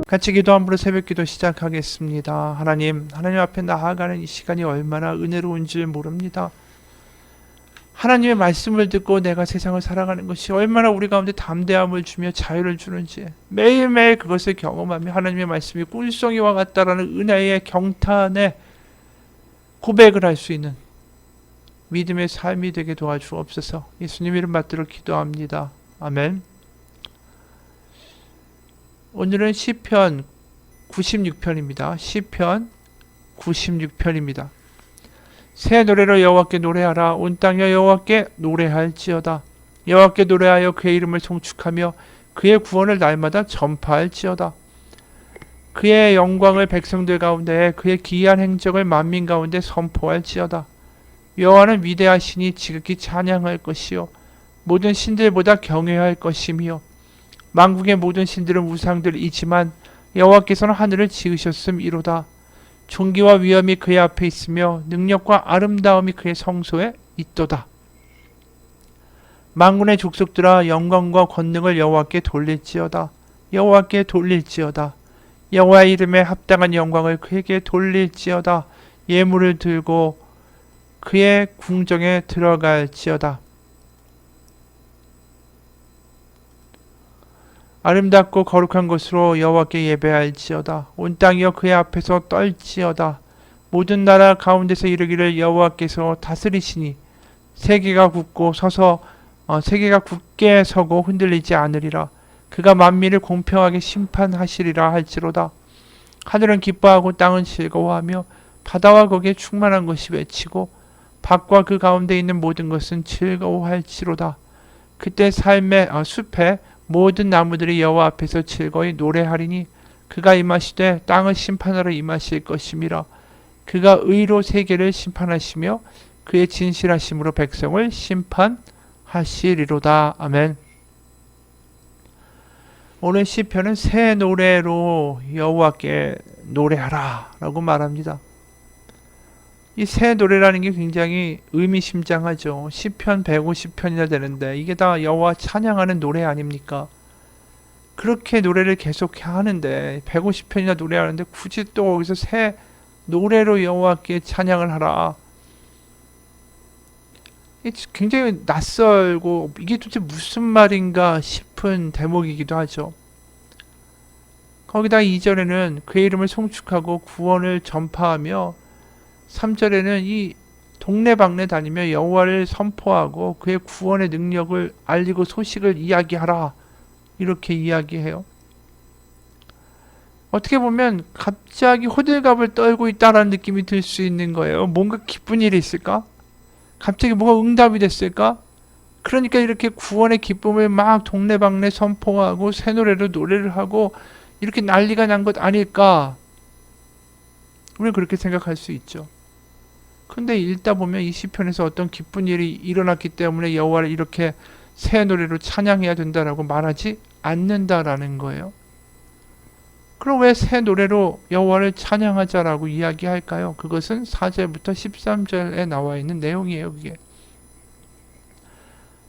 같이 기도함으로 새벽기도 시작하겠습니다. 하나님 앞에 나아가는 이 시간이 얼마나 은혜로운 줄 모릅니다. 하나님의 말씀을 듣고 내가 세상을 살아가는 것이 얼마나 우리 가운데 담대함을 주며 자유를 주는지 매일매일 그것을 경험하며 하나님의 말씀이 꿀송이와 같다라는 은혜의 경탄에 고백을 할 수 있는 믿음의 삶이 되게 도와주옵소서. 예수님 이름 받들어 기도합니다. 아멘. 오늘은 시편 96편입니다. 시편 96편입니다. 새 노래로 여호와께 노래하라. 온 땅이여 여호와께 노래할지어다. 여호와께 노래하여 그의 이름을 송축하며 그의 구원을 날마다 전파할지어다. 그의 영광을 백성들 가운데 그의 기이한 행적을 만민 가운데 선포할지어다. 여호와는 위대하시니 지극히 찬양할 것이요 모든 신들보다 경외할 것이며 만국의 모든 신들은 우상들이지만 여호와께서는 하늘을 지으셨음이로다. 존귀와 위엄이 그의 앞에 있으며 능력과 아름다움이 그의 성소에 있도다. 만군의 족속들아 영광과 권능을 여호와께 돌릴지어다. 여호와께 돌릴지어다. 여호와의 이름에 합당한 영광을 그에게 돌릴지어다. 예물을 들고 그의 궁정에 들어갈지어다. 아름답고 거룩한 것으로 여호와께 예배할지어다. 온 땅이여 그의 앞에서 떨지어다. 모든 나라 가운데서 이르기를 여호와께서 다스리시니 세계가 굳게 서고 흔들리지 않으리라. 그가 만민을 공평하게 심판하시리라 할지로다. 하늘은 기뻐하고 땅은 즐거워하며 바다와 거기에 충만한 것이 외치고 밭과 그 가운데 있는 모든 것은 즐거워할지로다. 그때 숲에 모든 나무들이 여호와 앞에서 즐거이 노래하리니 그가 임하시되 땅을 심판하러 임하실 것임이라. 그가 의로 세계를 심판하시며 그의 진실하심으로 백성을 심판하시리로다. 아멘. 오늘 시편은 새 노래로 여호와께 노래하라 라고 말합니다. 이 새 노래라는 게 굉장히 의미심장하죠. 시편 150편이나 되는데 이게 다 여호와 찬양하는 노래 아닙니까? 그렇게 노래를 계속 하는데 150편이나 노래하는데 굳이 또 거기서 새 노래로 여호와께 찬양을 하라. 굉장히 낯설고 이게 도대체 무슨 말인가 싶은 대목이기도 하죠. 거기다 2절에는 그의 이름을 송축하고 구원을 전파하며 3절에는 이 동네방네 다니며 여호와를 선포하고 그의 구원의 능력을 알리고 소식을 이야기하라 이렇게 이야기해요. 어떻게 보면 갑자기 호들갑을 떨고 있다라는 느낌이 들 수 있는 거예요. 뭔가 기쁜 일이 있을까? 갑자기 뭐가 응답이 됐을까? 그러니까 이렇게 구원의 기쁨을 막 동네방네 선포하고 새 노래로 노래를 하고 이렇게 난리가 난 것 아닐까? 우리는 그렇게 생각할 수 있죠. 근데 읽다 보면 이 시편에서 어떤 기쁜 일이 일어났기 때문에 여호와를 이렇게 새 노래로 찬양해야 된다라고 말하지 않는다라는 거예요. 그럼 왜 새 노래로 여호와를 찬양하자라고 이야기할까요? 그것은 4절부터 13절에 나와 있는 내용이에요. 그게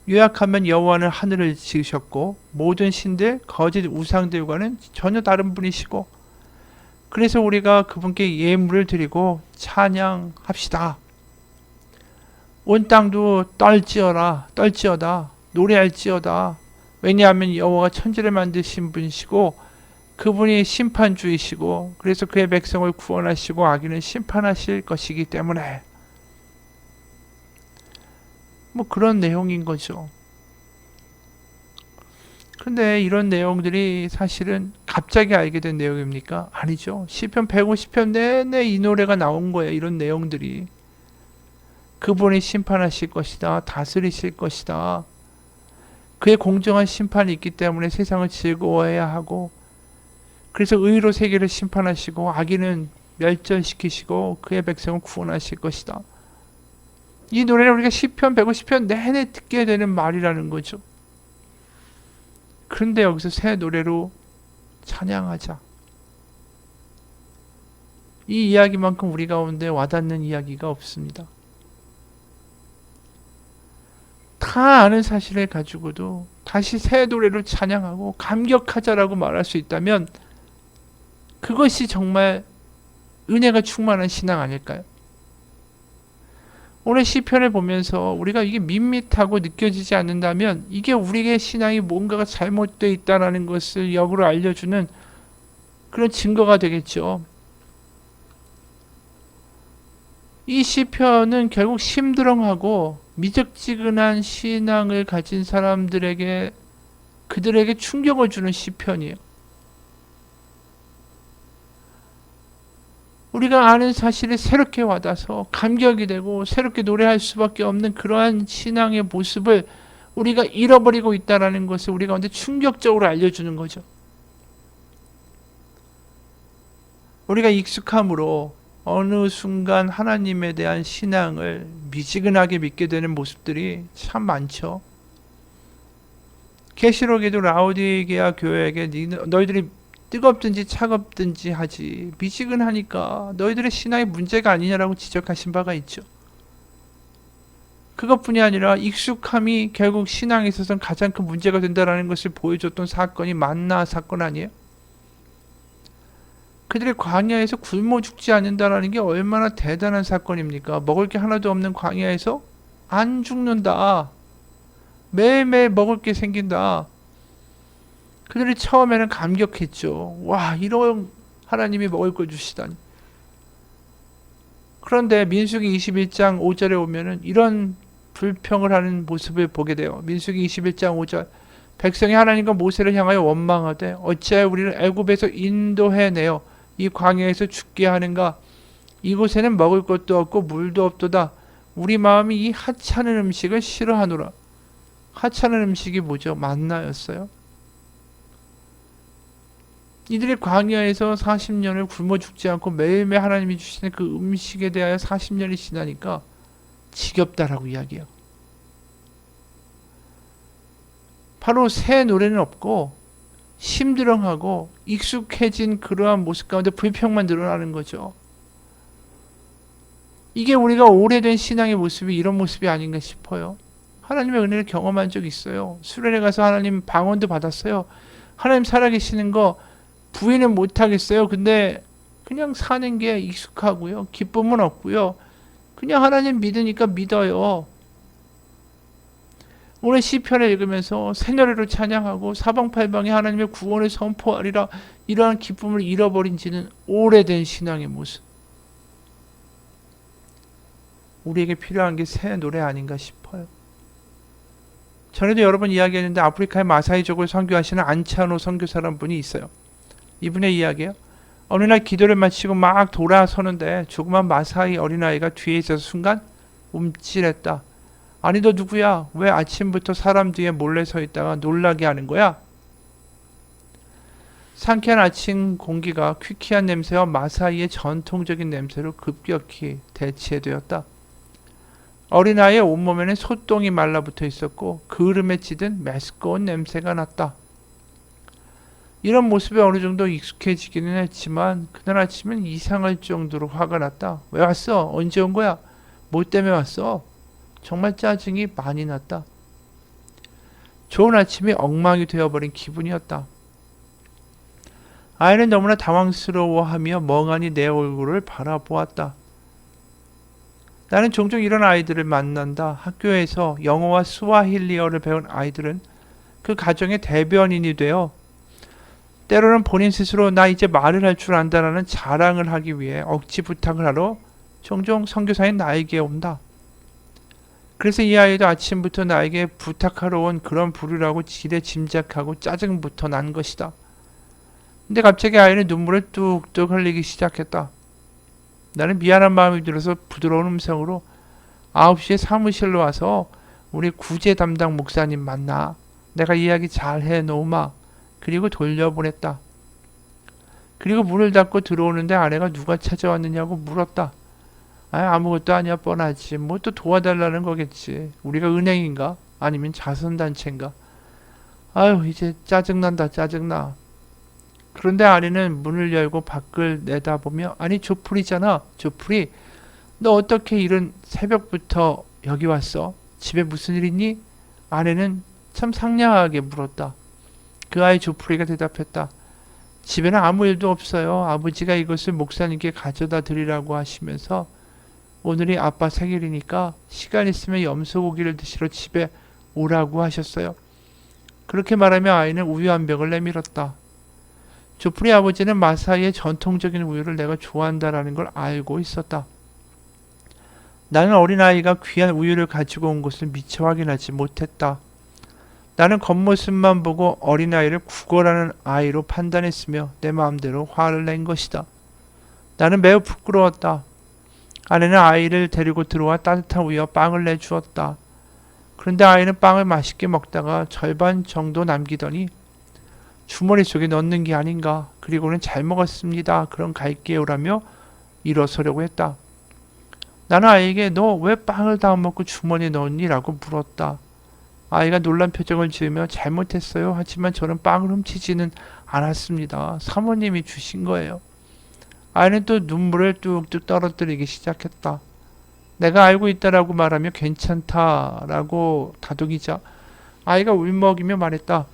요약하면 여호와는 하늘을 지으셨고 모든 신들 거짓 우상들과는 전혀 다른 분이시고 그래서 우리가 그분께 예물을 드리고 찬양합시다. 온 땅도 떨지어다 노래할지어다. 왜냐하면 여호와가 천지를 만드신 분이시고 그분이 심판주이시고 그래서 그의 백성을 구원하시고 악인을 심판하실 것이기 때문에 뭐 그런 내용인 거죠. 근데 이런 내용들이 사실은 갑자기 알게 된 내용입니까? 아니죠. 시편 150편 내내 이 노래가 나온 거예요. 이런 내용들이. 그분이 심판하실 것이다. 다스리실 것이다. 그의 공정한 심판이 있기 때문에 세상을 즐거워해야 하고 그래서 의로 세계를 심판하시고 악인은 멸절시키시고 그의 백성을 구원하실 것이다. 이 노래는 우리가 시편 150편 내내 듣게 되는 말이라는 거죠. 그런데 여기서 새 노래로 찬양하자. 이 이야기만큼 우리 가운데 와닿는 이야기가 없습니다. 다 아는 사실을 가지고도 다시 새 노래로 찬양하고 감격하자라고 말할 수 있다면 그것이 정말 은혜가 충만한 신앙 아닐까요? 오늘 시편을 보면서 우리가 이게 밋밋하고 느껴지지 않는다면 이게 우리의 신앙이 뭔가가 잘못되어 있다는 것을 역으로 알려주는 그런 증거가 되겠죠. 이 시편은 결국 심드렁하고 미적지근한 신앙을 가진 사람들에게 그들에게 충격을 주는 시편이에요. 우리가 아는 사실이 새롭게 와닿아서 감격이 되고 새롭게 노래할 수밖에 없는 그러한 신앙의 모습을 우리가 잃어버리고 있다는 것을 우리 가운데 충격적으로 알려주는 거죠. 우리가 익숙함으로 어느 순간 하나님에 대한 신앙을 미지근하게 믿게 되는 모습들이 참 많죠. 계시록에도 라오디게아 교회에게 너희들이 뜨겁든지 차갑든지 하지 미지근하니까 너희들의 신앙의 문제가 아니냐라고 지적하신 바가 있죠. 그것뿐이 아니라 익숙함이 결국 신앙에 있어서는 가장 큰 문제가 된다는 것을 보여줬던 사건이 만나 사건 아니에요? 그들이 광야에서 굶어 죽지 않는다는 게 얼마나 대단한 사건입니까? 먹을 게 하나도 없는 광야에서 안 죽는다. 매일매일 먹을 게 생긴다. 그들이 처음에는 감격했죠. 와, 이런 하나님이 먹을 걸 주시다니. 그런데 민수기 21장 5절에 오면은 이런 불평을 하는 모습을 보게 돼요. 민수기 21장 5절. 백성이 하나님과 모세를 향하여 원망하되 어찌하여 우리를 애굽에서 인도해내어 이 광야에서 죽게 하는가? 이곳에는 먹을 것도 없고 물도 없도다. 우리 마음이 이 하찮은 음식을 싫어하노라. 하찮은 음식이 뭐죠? 만나였어요. 이들이 광야에서 40년을 굶어 죽지 않고 매일매일 하나님이 주시는 그 음식에 대하여 40년이 지나니까 지겹다라고 이야기해요. 바로 새 노래는 없고 심드렁하고 익숙해진 그러한 모습 가운데 불평만 늘어나는 거죠. 이게 우리가 오래된 신앙의 모습이 이런 모습이 아닌가 싶어요. 하나님의 은혜를 경험한 적이 있어요. 수련회 가서 하나님 방언도 받았어요. 하나님 살아계시는 거 부인은 못하겠어요. 근데 그냥 사는 게 익숙하고요. 기쁨은 없고요. 그냥 하나님 믿으니까 믿어요. 오늘 시편을 읽으면서 새노래로 찬양하고 사방팔방에 하나님의 구원을 선포하리라 이러한 기쁨을 잃어버린 지는 오래된 신앙의 모습. 우리에게 필요한 게 새 노래 아닌가 싶어요. 전에도 여러 번 이야기했는데 아프리카의 마사이족을 선교하시는 안차노 선교사라는 분이 있어요. 이분의 이야기예요. 어느 날 기도를 마치고 막 돌아서는데 조그만 마사이 어린아이가 뒤에 있어서 순간 움찔했다. 아니 너 누구야? 왜 아침부터 사람 뒤에 몰래 서 있다가 놀라게 하는 거야? 상쾌한 아침 공기가 퀴퀴한 냄새와 마사이의 전통적인 냄새로 급격히 대체되었다. 어린아이의 온몸에는 소똥이 말라붙어 있었고 그을음에 찌든 메스꺼운 냄새가 났다. 이런 모습에 어느 정도 익숙해지기는 했지만 그날 아침엔 이상할 정도로 화가 났다. 왜 왔어? 언제 온 거야? 뭐 때문에 왔어? 정말 짜증이 많이 났다. 좋은 아침이 엉망이 되어버린 기분이었다. 아이는 너무나 당황스러워하며 멍하니 내 얼굴을 바라보았다. 나는 종종 이런 아이들을 만난다. 학교에서 영어와 스와힐리어를 배운 아이들은 그 가정의 대변인이 되어 때로는 본인 스스로 나 이제 말을 할 줄 안다라는 자랑을 하기 위해 억지 부탁을 하러 종종 선교사인 나에게 온다. 그래서 이 아이도 아침부터 나에게 부탁하러 온 그런 부류라고 지레 짐작하고 짜증부터 난 것이다. 근데 갑자기 아이는 눈물을 뚝뚝 흘리기 시작했다. 나는 미안한 마음이 들어서 부드러운 음성으로 9시에 사무실로 와서 우리 구제 담당 목사님 만나. 내가 이야기 잘 해놓으마. 그리고 돌려보냈다. 그리고 문을 닫고 들어오는데 아내가 누가 찾아왔느냐고 물었다. 아무것도 아니야 뻔하지. 뭐 또 도와달라는 거겠지. 우리가 은행인가? 아니면 자선단체인가? 아유 이제 짜증난다 짜증나. 그런데 아내는 문을 열고 밖을 내다보며 아니 조풀이잖아. 조풀이 너 어떻게 이른 새벽부터 여기 왔어? 집에 무슨 일 있니? 아내는 참 상냥하게 물었다. 그 아이 조풀이가 대답했다. 집에는 아무 일도 없어요. 아버지가 이것을 목사님께 가져다 드리라고 하시면서 오늘이 아빠 생일이니까 시간 있으면 염소고기를 드시러 집에 오라고 하셨어요. 그렇게 말하며 아이는 우유 한 병을 내밀었다. 조프리 아버지는 마사이의 전통적인 우유를 내가 좋아한다라는 걸 알고 있었다. 나는 어린아이가 귀한 우유를 가지고 온 것을 미처 확인하지 못했다. 나는 겉모습만 보고 어린아이를 구걸하는 아이로 판단했으며 내 마음대로 화를 낸 것이다. 나는 매우 부끄러웠다. 아내는 아이를 데리고 들어와 따뜻한 우유와 빵을 내주었다. 그런데 아이는 빵을 맛있게 먹다가 절반 정도 남기더니 주머니 속에 넣는 게 아닌가. 그리고는 잘 먹었습니다. 그럼 갈게요라며 일어서려고 했다. 나는 아이에게 너 왜 빵을 다 먹고 주머니에 넣었니? 라고 물었다. 아이가 놀란 표정을 지으며 잘못했어요. 하지만 저는 빵을 훔치지는 않았습니다. 사모님이 주신 거예요. 아이는 또 눈물을 뚝뚝 떨어뜨리기 시작했다. 내가 알고 있다라고 말하며 괜찮다라고 다독이자 아이가 울먹이며 말했다.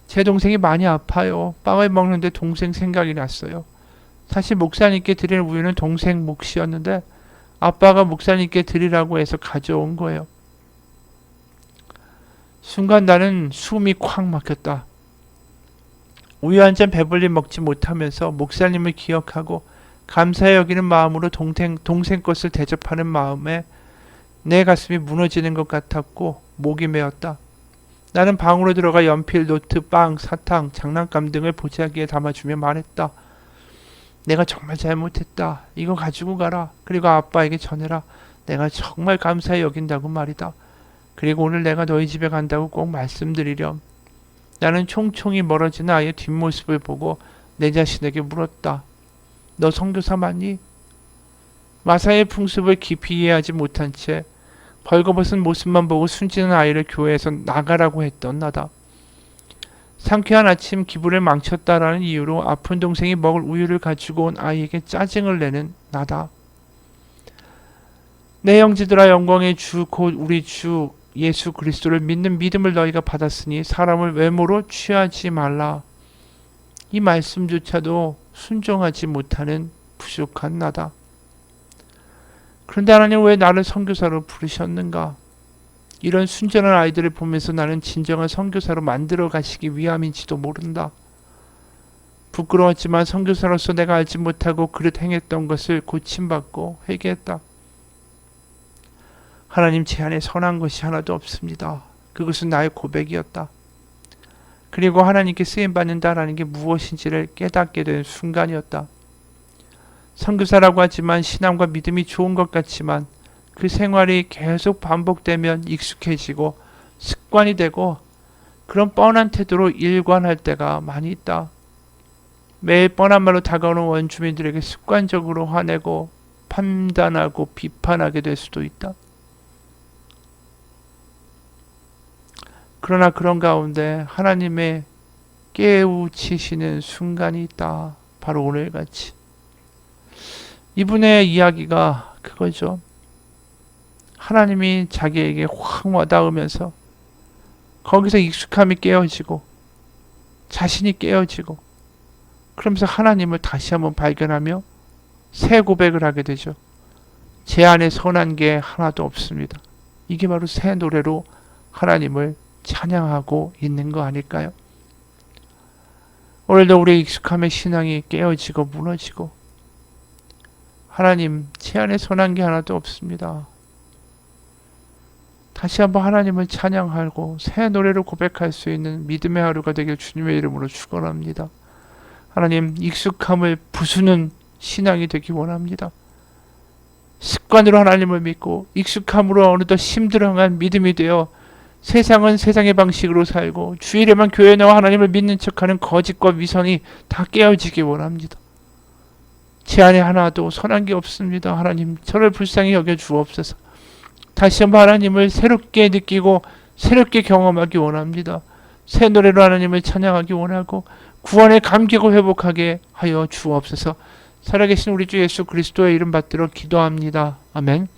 제 동생이 많이 아파요. 빵을 먹는데 동생 생각이 났어요. 사실 목사님께 드릴 우유는 동생 몫이었는데 아빠가 목사님께 드리라고 해서 가져온 거예요. 순간 나는 숨이 콱 막혔다. 우유 한 잔 배불리 먹지 못하면서 목사님을 기억하고 감사히 여기는 마음으로 동생 것을 대접하는 마음에 내 가슴이 무너지는 것 같았고 목이 메었다. 나는 방으로 들어가 연필, 노트, 빵, 사탕, 장난감 등을 보자기에 담아주며 말했다. 내가 정말 잘못했다. 이거 가지고 가라. 그리고 아빠에게 전해라. 내가 정말 감사히 여긴다고 말이다. 그리고 오늘 내가 너희 집에 간다고 꼭 말씀드리렴. 나는 총총히 멀어지는 아이의 뒷모습을 보고 내 자신에게 물었다. 너 선교사 맞니? 마사의 풍습을 깊이 이해하지 못한 채 벌거벗은 모습만 보고 순진한 아이를 교회에서 나가라고 했던 나다. 상쾌한 아침 기분을 망쳤다라는 이유로 아픈 동생이 먹을 우유를 가지고 온 아이에게 짜증을 내는 나다. 내 형제들아 영광의 주 곧 우리 주 예수 그리스도를 믿는 믿음을 너희가 받았으니 사람을 외모로 취하지 말라. 이 말씀조차도 순종하지 못하는 부족한 나다. 그런데 하나님 왜 나를 선교사로 부르셨는가? 이런 순전한 아이들을 보면서 나는 진정한 선교사로 만들어 가시기 위함인지도 모른다. 부끄러웠지만 선교사로서 내가 알지 못하고 그릇 행했던 것을 고침받고 회개했다. 하나님 제 안에 선한 것이 하나도 없습니다. 그것은 나의 고백이었다. 그리고 하나님께 쓰임받는다라는 게 무엇인지를 깨닫게 된 순간이었다. 선교사라고 하지만 신앙과 믿음이 좋은 것 같지만 그 생활이 계속 반복되면 익숙해지고 습관이 되고 그런 뻔한 태도로 일관할 때가 많이 있다. 매일 뻔한 말로 다가오는 원주민들에게 습관적으로 화내고 판단하고 비판하게 될 수도 있다. 그러나 그런 가운데 하나님의 깨우치시는 순간이 있다. 바로 오늘같이. 이분의 이야기가 그거죠. 하나님이 자기에게 확 와닿으면서 거기서 익숙함이 깨어지고 자신이 깨어지고 그러면서 하나님을 다시 한번 발견하며 새 고백을 하게 되죠. 제 안에 선한 게 하나도 없습니다. 이게 바로 새 노래로 하나님을 찬양하고 있는 거 아닐까요? 오늘도 우리의 익숙함의 신앙이 깨어지고 무너지고 하나님 제 안에 선한 게 하나도 없습니다. 다시 한번 하나님을 찬양하고 새 노래로 고백할 수 있는 믿음의 하루가 되길 주님의 이름으로 축원합니다. 하나님 익숙함을 부수는 신앙이 되기 원합니다. 습관으로 하나님을 믿고 익숙함으로 어느덧 힘들어간 믿음이 되어 세상은 세상의 방식으로 살고 주일에만 교회에 나와 하나님을 믿는 척하는 거짓과 위선이 다 깨어지기 원합니다. 제 안에 하나도 선한 게 없습니다. 하나님 저를 불쌍히 여겨 주옵소서. 다시 한번 하나님을 새롭게 느끼고 새롭게 경험하기 원합니다. 새 노래로 하나님을 찬양하기 원하고 구원의 감격을 회복하게 하여 주옵소서. 살아계신 우리 주 예수 그리스도의 이름 받들어 기도합니다. 아멘.